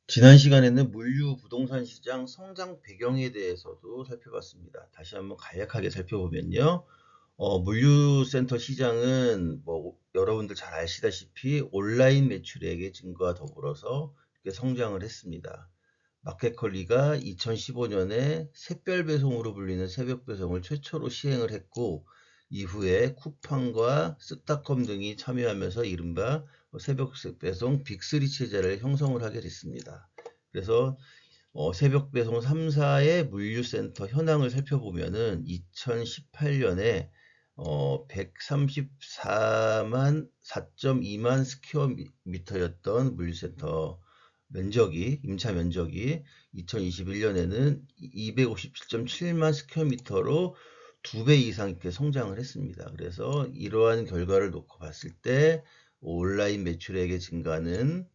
지난 시간에는 물류 부동산 시장 성장 배경에 대해서도 살펴봤습니다. 다시 한번 간략하게 살펴보면요. 물류센터 시장은 여러분들 잘 아시다시피 온라인 매출액의 증가와 더불어서 이렇게 성장을 했습니다. 마켓컬리가 2015년에 샛별 배송으로 불리는 새벽 배송을 최초로 시행을 했고, 이후에 쿠팡과 쓱닷컴 등이 참여하면서 이른바 새벽 배송 빅3 체제를 형성을 하게 됐습니다. 그래서 새벽 배송 3사의 물류센터 현황을 살펴보면은 2018년에 134만 4.2만 스퀘어미터였던 물류센터 면적이, 임차 면적이 2021년에는 257.7만 스퀘어미터로 2배 이상 이렇게 성장을 했습니다. 그래서 이러한 결과를 놓고 봤을 때 온라인 매출액의 증가는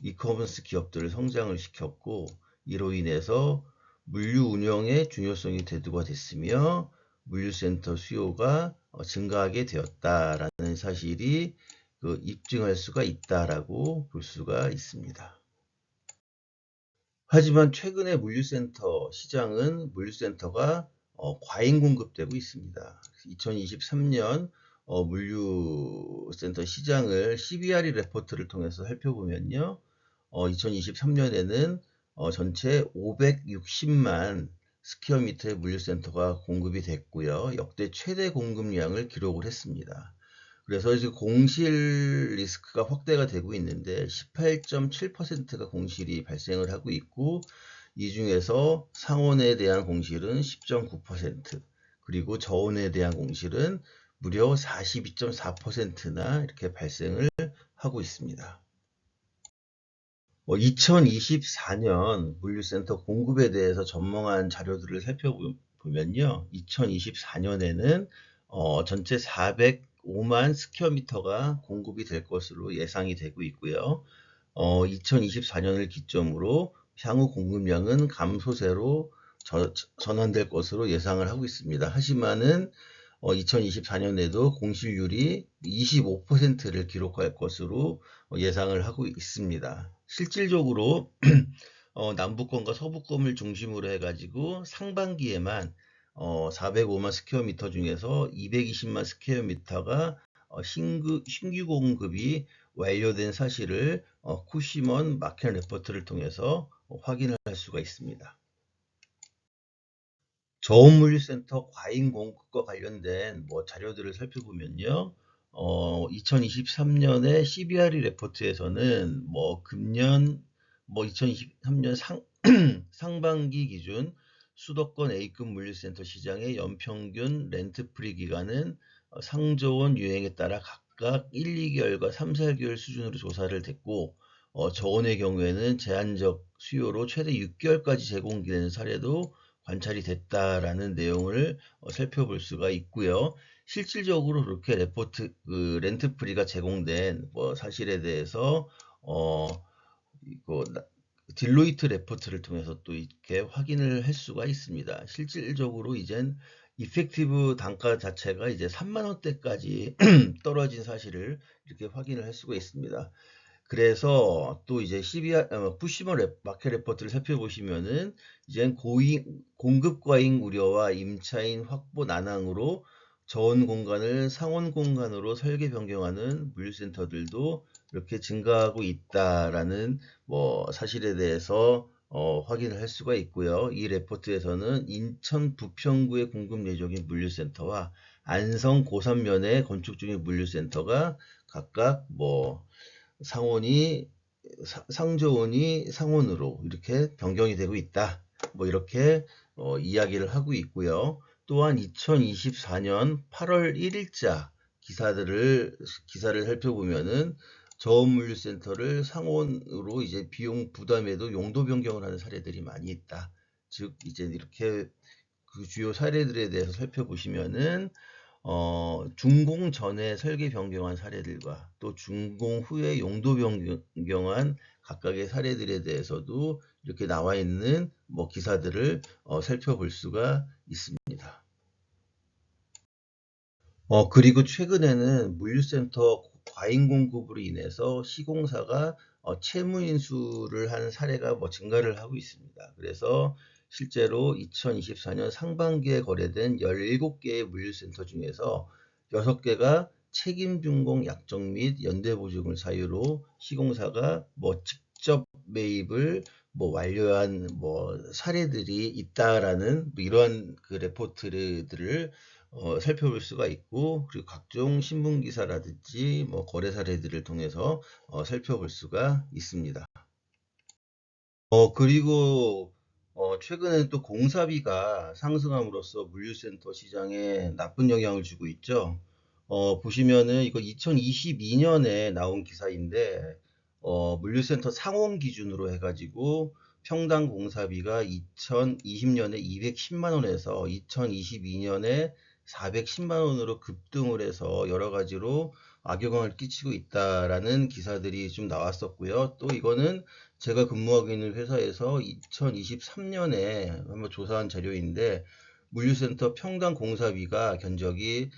이커머스 기업들을 성장을 시켰고, 이로 인해서 물류 운영의 중요성이 대두가 됐으며 물류센터 수요가 증가하게 되었다라는 사실이 입증할 수가 있다라고 볼 수가 있습니다. 하지만 최근에 물류센터 시장은 물류센터가 과잉 공급되고 있습니다. 2023년 물류센터 시장을 CBRE 레포트를 통해서 살펴보면요. 2023년에는 전체 560만 스퀘어미터의 물류센터가 공급이 됐고요. 역대 최대 공급량을 기록을 했습니다. 그래서 이제 공실 리스크가 확대가 되고 있는데 18.7%가 공실이 발생을 하고 있고, 이 중에서 상온에 대한 공실은 10.9%, 그리고 저온에 대한 공실은 무려 42.4%나 이렇게 발생을 하고 있습니다. 2024년 물류센터 공급에 대해서 전망한 자료들을 살펴보면요. 2024년에는 전체 405만 스퀘어미터가 공급이 될 것으로 예상이 되고 있고요. 2024년을 기점으로 향후 공급량은 감소세로 전환될 것으로 예상을 하고 있습니다. 하지만은 2024년에도 공실률이 25%를 기록할 것으로 예상을 하고 있습니다. 실질적으로 남부권과 서부권을 중심으로 해가지고 상반기에만 405만 스퀘어미터 중에서 220만 스퀘어미터가 신규 공급이 완료된 사실을 쿠시먼 마켓 레포트를 통해서 확인할 수가 있습니다. 저온물류센터 과잉 공급과 관련된 자료들을 살펴보면요. 2023년에 CBRE 레포트에서는 금년 2023년 상반기 기준 수도권 A급 물류센터 시장의 연평균 렌트프리 기간은 상저온 유행에 따라 각각 1, 2개월과 3, 4개월 수준으로 조사를 됐고, 저온의 경우에는 제한적 수요로 최대 6개월까지 제공되는 사례도 관찰이 됐다라는 내용을 살펴볼 수가 있고요. 실질적으로 그렇게 렌트프리가 제공된 사실에 대해서 이거 딜로이트 레포트를 통해서 또 이렇게 확인을 할 수가 있습니다. 실질적으로 이젠 이펙티브 단가 자체가 이제 3만 원대까지 떨어진 사실을 이렇게 확인을 할 수가 있습니다. 그래서 또 이제 푸시먼 마켓 레포트를 살펴보시면은 이젠 공급 과잉 우려와 임차인 확보 난항으로 저온 공간을 상온 공간으로 설계 변경하는 물류센터들도 이렇게 증가하고 있다라는 사실에 대해서 확인을 할 수가 있고요. 이 레포트에서는 인천 부평구에 공급 예정인 물류센터와 안성 고산면에 건축 중인 물류센터가 각각 상저온이 상온으로 이렇게 변경이 되고 있다. 이렇게 이야기를 하고 있고요. 또한 2024년 8월 1일자 기사를 살펴보면은 저온물류센터를 상온으로 이제 비용 부담에도 용도 변경을 하는 사례들이 많이 있다. 즉 이제 이렇게 그 주요 사례들에 대해서 살펴보시면은 준공 전에 설계 변경한 사례들과 또 준공 후에 용도 변경한 각각의 사례들에 대해서도 이렇게 나와 있는 기사들을 살펴볼 수가 있습니다. 그리고 최근에는 물류센터 과잉 공급으로 인해서 시공사가 채무 인수를 한 사례가 뭐 증가를 하고 있습니다. 그래서 실제로 2024년 상반기에 거래된 17개의 물류센터 중에서 6개가 책임준공 약정 및 연대보증을 사유로 시공사가 뭐 직접 매입을 뭐 완료한 뭐 사례들이 있다라는 뭐 이러한 그 레포트들을 살펴볼 수가 있고, 그리고 각종 신문 기사라든지 뭐 거래 사례들을 통해서 살펴볼 수가 있습니다. 그리고 최근에 또 공사비가 상승함으로써 물류센터 시장에 나쁜 영향을 주고 있죠. 보시면은 이거 2022년에 나온 기사인데, 물류센터 상온 기준으로 해가지고 평당 공사비가 2020년에 210만 원에서 2022년에 410만 원으로 급등을 해서 여러 가지로 악영향을 끼치고 있다라는 기사들이 좀 나왔었고요. 또 이거는 제가 근무하고 있는 회사에서 2023년에 한번 조사한 자료인데, 물류센터 평당 공사비가 견적이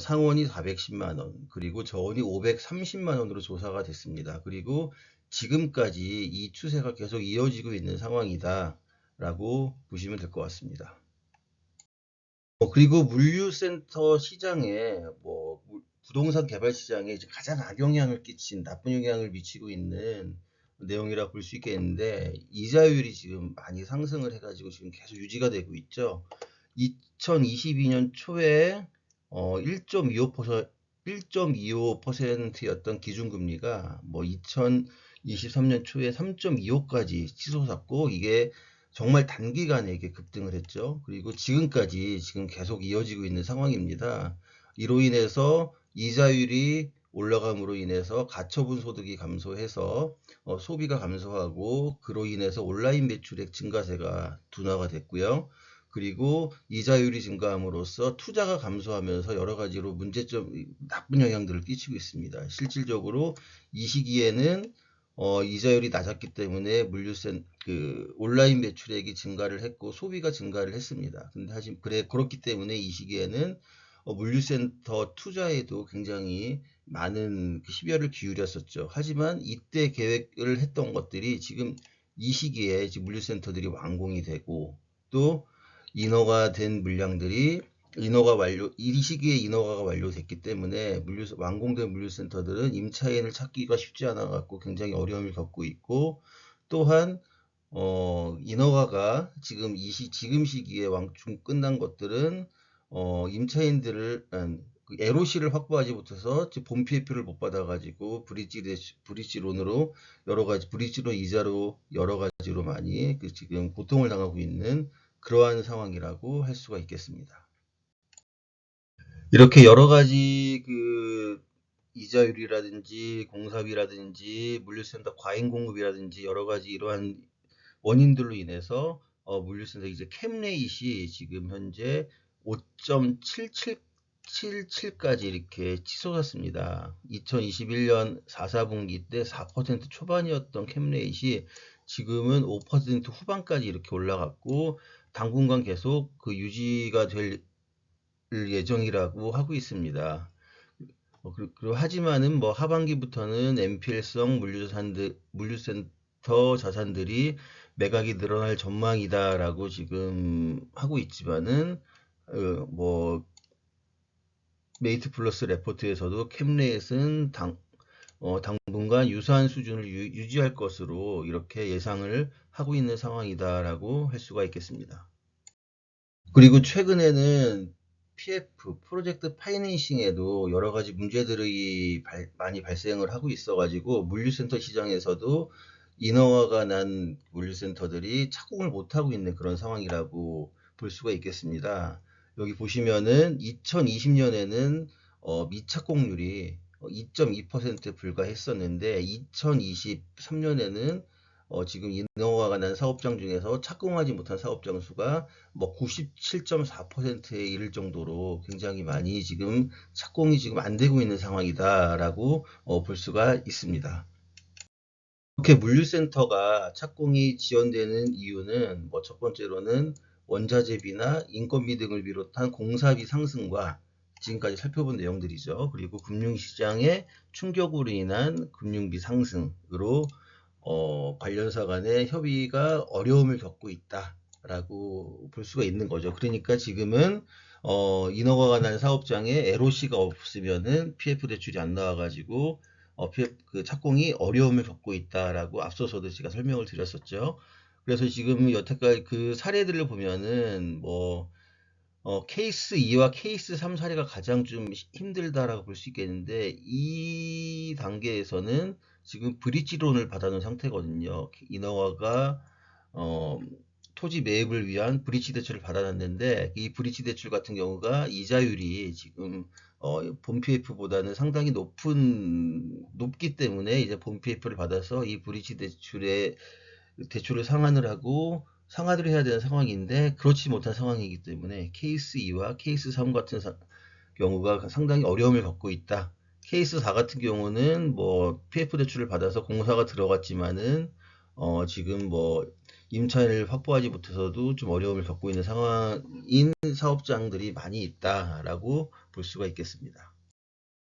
상원이 410만 원, 그리고 저원이 530만 원으로 조사가 됐습니다. 그리고 지금까지 이 추세가 계속 이어지고 있는 상황이다라고 보시면 될 것 같습니다. 그리고 물류센터 시장에 뭐 부동산 개발 시장에 이제 가장 악영향을 끼친 나쁜 영향을 미치고 있는 내용이라 볼 수 있겠는데, 이자율이 지금 많이 상승을 해가지고 지금 계속 유지가 되고 있죠. 2022년 초에 1.25%, 1.25%였던 기준금리가 뭐 2023년 초에 3.25까지 치솟았고, 이게 정말 단기간에 이게 급등을 했죠. 그리고 지금까지 지금 계속 이어지고 있는 상황입니다. 이로 인해서 이자율이 올라감으로 인해서 가처분 소득이 감소해서 소비가 감소하고, 그로 인해서 온라인 매출액 증가세가 둔화가 됐고요. 그리고 이자율이 증가함으로써 투자가 감소하면서 여러 가지로 문제점, 나쁜 영향들을 끼치고 있습니다. 실질적으로 이 시기에는 이자율이 낮았기 때문에 그 온라인 매출액이 증가를 했고 소비가 증가를 했습니다. 근데 그렇기 때문에 이 시기에는 물류센터 투자에도 굉장히 많은 시비를 기울였었죠. 하지만 이때 계획을 했던 것들이 지금 이 시기에 지금 물류센터들이 완공이 되고, 또 인허가 된 물량들이 이 시기에 인허가가 완료됐기 때문에 완공된 물류센터들은 임차인을 찾기가 쉽지 않아 갖고 굉장히 어려움을 겪고 있고, 또한 인허가가 지금 시기에 끝난 것들은 임차인들을 그 LOC를 확보하지 못해서 본 PF를 못 받아가지고 브릿지론으로 브릿지론 이자로 여러 가지로 많이 지금 고통을 당하고 있는 그러한 상황이라고 할 수가 있겠습니다. 이렇게 여러 가지 그 이자율이라든지 공사비라든지 물류센터 과잉 공급이라든지 여러 가지 이러한 원인들로 인해서 물류센터 이제 캡레이트이 지금 현재 5.77까지 이렇게 치솟았습니다. 2021년 4분기 때 4% 초반이었던 캡레이트이 지금은 5% 후반까지 이렇게 올라갔고, 당분간 계속 그 유지가 될 예정이라고 하고 있습니다. 하지만은 뭐 하반기부터는 NPL성 물류센터 자산들이 매각이 늘어날 전망이다라고 지금 하고 있지만은 뭐 메이트 플러스 레포트에서도 캡레잇은 당분간 유사한 수준을 유지할 것으로 이렇게 예상을 하고 있는 상황이다라고 할 수가 있겠습니다. 그리고 최근에는 PF, 프로젝트 파이낸싱에도 여러 가지 문제들이 많이 발생을 하고 있어가지고 물류센터 시장에서도 인허가가 난 물류센터들이 착공을 못하고 있는 그런 상황이라고 볼 수가 있겠습니다. 여기 보시면은 2020년에는 미착공률이 2.2% 불과했었는데, 2023년에는 지금 인허가가 난 사업장 중에서 착공하지 못한 사업장 수가 뭐 97.4%에 이를 정도로 굉장히 많이 지금 착공이 지금 안 되고 있는 상황이다라고 볼 수가 있습니다. 이렇게 물류센터가 착공이 지연되는 이유는 뭐 첫 번째로는 원자재비나 인건비 등을 비롯한 공사비 상승과 지금까지 살펴본 내용들이죠. 그리고 금융시장의 충격으로 인한 금융비 상승으로 관련사 간의 협의가 어려움을 겪고 있다라고 볼 수가 있는 거죠. 그러니까 지금은 인허가가 난 사업장에 LOC가 없으면은 PF 대출이 안 나와가지고 PF 그 착공이 어려움을 겪고 있다라고 앞서서도 제가 설명을 드렸었죠. 그래서 지금 여태까지 그 사례들을 보면은 뭐 케이스 2와 케이스 3 사례가 가장 좀 힘들다라고 볼 수 있겠는데, 이 단계에서는 지금 브릿지론을 받아놓은 상태거든요. 인허가가 어, 토지 매입을 위한 브릿지 대출을 받아놨는데, 이 브릿지 대출 같은 경우가 이자율이 지금 본 PF보다는 상당히 높기 때문에 이제 본 PF를 받아서 이 브릿지 대출을 상환을 하고 상환을 해야 되는 상황인데, 그렇지 못한 상황이기 때문에 케이스 2와 케이스 3 같은 경우가 상당히 어려움을 겪고 있다. 케이스 4 같은 경우는 뭐 PF 대출을 받아서 공사가 들어갔지만은 지금 뭐 임차인을 확보하지 못해서도 좀 어려움을 겪고 있는 상황인 사업장들이 많이 있다라고 볼 수가 있겠습니다.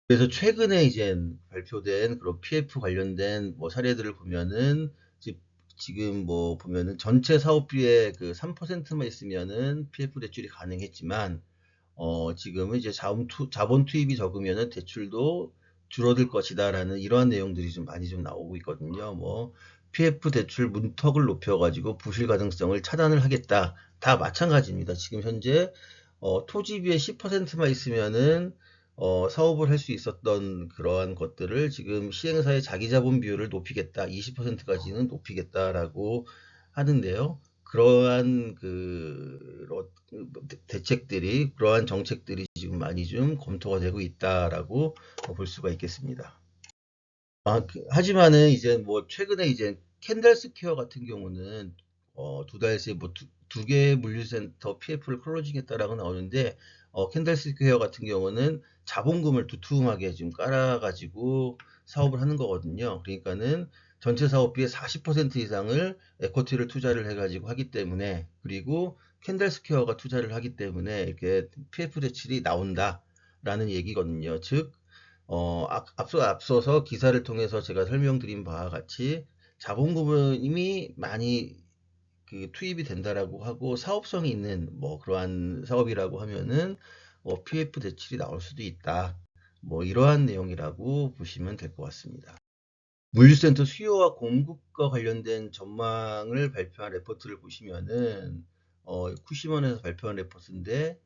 그래서 최근에 이제 발표된 그런 PF 관련된 뭐 사례들을 보면은 지금 뭐 보면은 전체 사업비의 그 3%만 있으면은 PF 대출이 가능했지만 지금은 이제 자본 투입이 적으면은 대출도 줄어들 것이다라는 이러한 내용들이 좀 많이 좀 나오고 있거든요. 뭐 PF 대출 문턱을 높여가지고 부실 가능성을 차단을 하겠다. 다 마찬가지입니다. 지금 현재 토지비의 10%만 있으면은 사업을 할 수 있었던 그러한 것들을 지금 시행사의 자기자본 비율을 높이겠다, 20%까지는 높이겠다라고 하는데요. 그러한 대책들이, 그러한 정책들이 지금 많이 좀 검토가 되고 있다라고 볼 수가 있겠습니다. 하지만은 이제 뭐 최근에 이제 캔들 스퀘어 같은 경우는 두 달 새에 뭐 두 개의 물류센터 PF를 클로징했다라고 나오는데, 캔들 스퀘어 같은 경우는 자본금을 두툼하게 지금 깔아가지고 사업을 하는 거거든요. 그러니까는 전체 사업비의 40% 이상을 에쿼티를 투자를 해가지고 하기 때문에, 그리고 캔들 스퀘어가 투자를 하기 때문에 이렇게 PF 대출이 나온다라는 얘기거든요. 즉 앞서서 기사를 통해서 제가 설명드린 바와 같이 자본금이 많이 투입이 된다라고 하고 사업성이 있는 뭐 그러한 사업이라고 하면은 PF 대출이 나올 수도 있다. 뭐 이러한 내용이라고 보시면 될 것 같습니다. 물류센터 수요와 공급과 관련된 전망을 발표한 레포트를 보시면은 쿠시먼에서 발표한 레포트인데,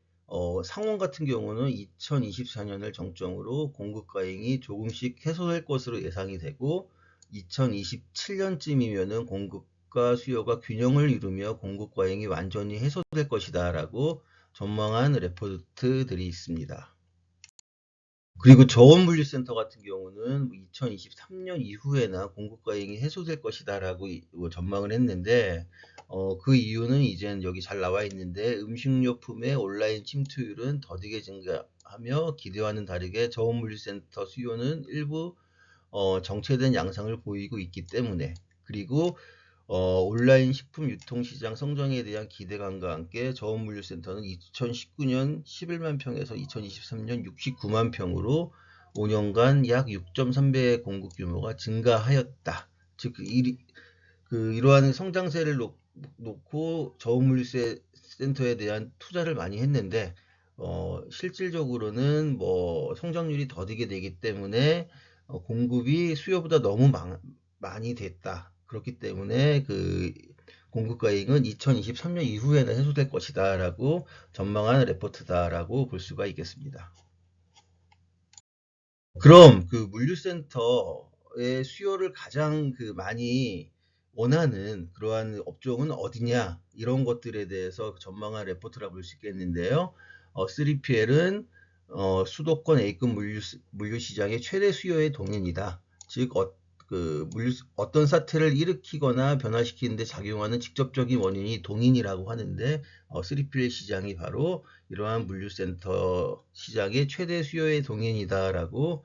상원 같은 경우는 2024년을 정점으로 공급 과잉이 조금씩 해소될 것으로 예상이 되고, 2027년쯤이면은 공급과 수요가 균형을 이루며 공급 과잉이 완전히 해소될 것이다라고 전망한 레포트들이 있습니다. 그리고 저온물류센터 같은 경우는 2023년 이후에나 공급 과잉이 해소될 것이다라고 전망을 했는데, 그 이유는 이젠 여기 잘 나와 있는데, 음식료품의 온라인 침투율은 더디게 증가하며 기대와는 다르게 저온물류센터 수요는 일부 정체된 양상을 보이고 있기 때문에, 그리고 온라인 식품 유통 시장 성장에 대한 기대감과 함께 저온물류센터는 2019년 11만 평에서 2023년 69만 평으로 5년간 약 6.3배의 공급 규모가 증가하였다. 즉, 이러한 성장세를 놓고 저온물류센터에 대한 투자를 많이 했는데, 실질적으로는 뭐 성장률이 더디게 되기 때문에 공급이 수요보다 너무 많이 됐다. 그렇기 때문에 공급 과잉은 2023년 이후에는 해소될 것이다라고 전망한 레포트다라고 볼 수가 있겠습니다. 그럼 물류센터의 수요를 가장 많이 원하는 그러한 업종은 어디냐, 이런 것들에 대해서 전망한 레포트라고 볼 수 있겠는데요. 3PL은 수도권 A급 물류 시장의 최대 수요의 동인이다. 즉 어떤 사태를 일으키거나 변화시키는 데 작용하는 직접적인 원인이 동인이라고 하는데, 3PL 시장이 바로 이러한 물류센터 시장의 최대 수요의 동인이다라고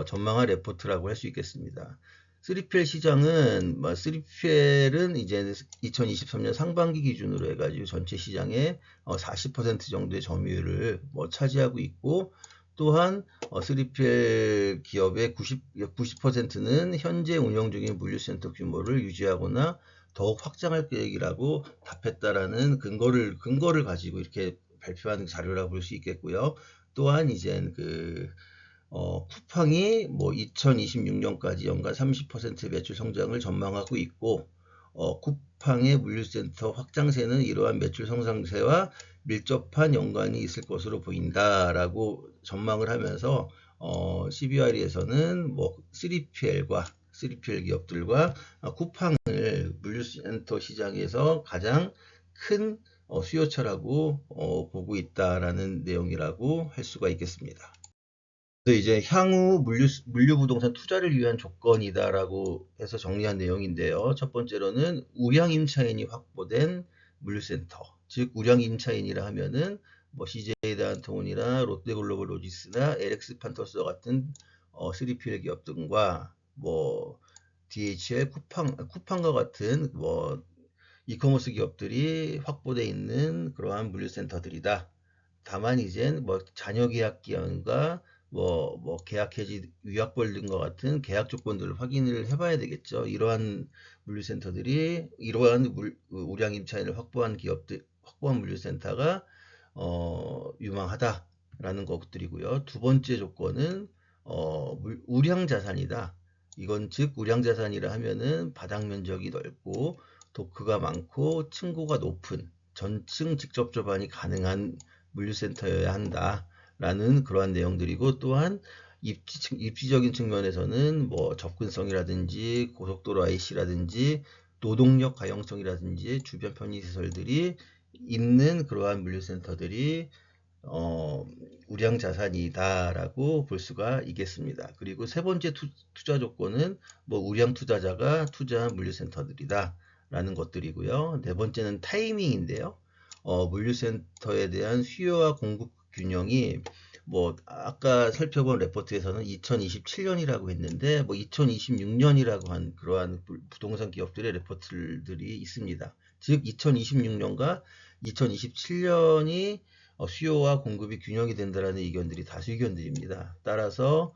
전망한 레포트라고 할 수 있겠습니다. 3PL 시장은 3PL은 이제 2023년 상반기 기준으로 해가지고 전체 시장의 40% 정도의 점유율을 차지하고 있고, 또한 3PL 기업의 90%는 현재 운영 중인 물류센터 규모를 유지하거나 더욱 확장할 계획이라고 답했다라는 근거를 가지고 이렇게 발표한 자료라고 볼 수 있겠고요. 또한 이제 쿠팡이 2026년까지 연간 30% 매출 성장을 전망하고 있고, 쿠팡의 물류센터 확장세는 이러한 매출 성장세와 밀접한 연관이 있을 것으로 보인다라고 전망을 하면서 CBRE에서는 3PL 기업들과 쿠팡을 물류센터 시장에서 가장 큰 수요처라고 보고 있다라는 내용이라고 할 수가 있겠습니다. 이제 향후 물류 부동산 투자를 위한 조건이다라고 해서 정리한 내용인데요. 첫 번째로는 우량 임차인이 확보된 물류센터. 즉 우량 임차인이라 하면은 CJ 대한통운이나 롯데글로벌 로지스나 LX 판터스와 같은 3PL 기업 등과 DHL, 쿠팡과 같은 이커머스 기업들이 확보되어 있는 그러한 물류센터들이다. 다만 이제 잔여 계약 기간과 계약 해지 위약벌 등과 같은 계약 조건들을 확인을 해봐야 되겠죠. 이러한 물류센터들이 이러한 우량 임차인을 확보한 물류센터가 유망하다라는 것들이고요. 두 번째 조건은 우량 자산이다. 이건 즉 우량 자산이라 하면은 바닥 면적이 넓고 도크가 많고 층고가 높은 전층 직접 접안이 가능한 물류센터여야 한다라는 그러한 내용들이고, 또한 입지적인 측면에서는 접근성이라든지 고속도로 IC라든지 노동력 가용성이라든지 주변 편의시설들이 있는 그러한 물류센터들이 우량 자산이다라고 볼 수가 있겠습니다. 그리고 세 번째 투자 조건은 우량 투자자가 투자한 물류센터들이다 라는 것들이고요. 네 번째는 타이밍인데요. 물류센터에 대한 수요와 공급 균형이 아까 살펴본 레포트에서는 2027년이라고 했는데 2026년이라고 한 그러한 부동산 기업들의 레포트들이 있습니다. 즉 2026년과 2027년이 수요와 공급이 균형이 된다라는 의견들이 다수 의견들입니다. 따라서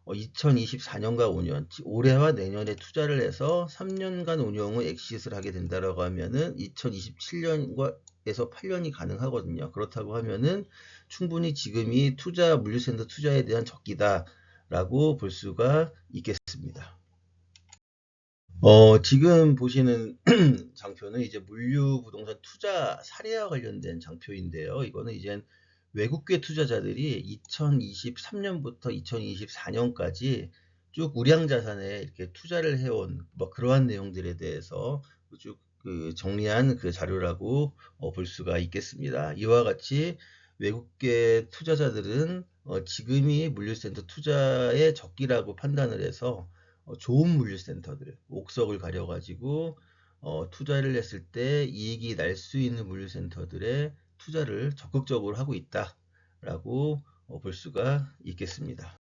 2024년과 5년, 올해와 내년에 투자를 해서 3년간 운영 후 엑시트를 하게 된다라고 하면은 2027년에서 8년이 가능하거든요. 그렇다고 하면은 충분히 지금이 물류센터 투자에 대한 적기다라고 볼 수가 있겠습니다. 지금 보시는 장표는 이제 물류 부동산 투자 사례와 관련된 장표인데요. 이거는 이제 외국계 투자자들이 2023년부터 2024년까지 쭉 우량 자산에 이렇게 투자를 해온 그러한 내용들에 대해서 쭉 정리한 자료라고 볼 수가 있겠습니다. 이와 같이 외국계 투자자들은 지금이 물류센터 투자의 적기라고 판단을 해서 좋은 물류센터들, 옥석을 가려가지고 투자를 했을 때 이익이 날 수 있는 물류센터들에 투자를 적극적으로 하고 있다라고 볼 수가 있겠습니다.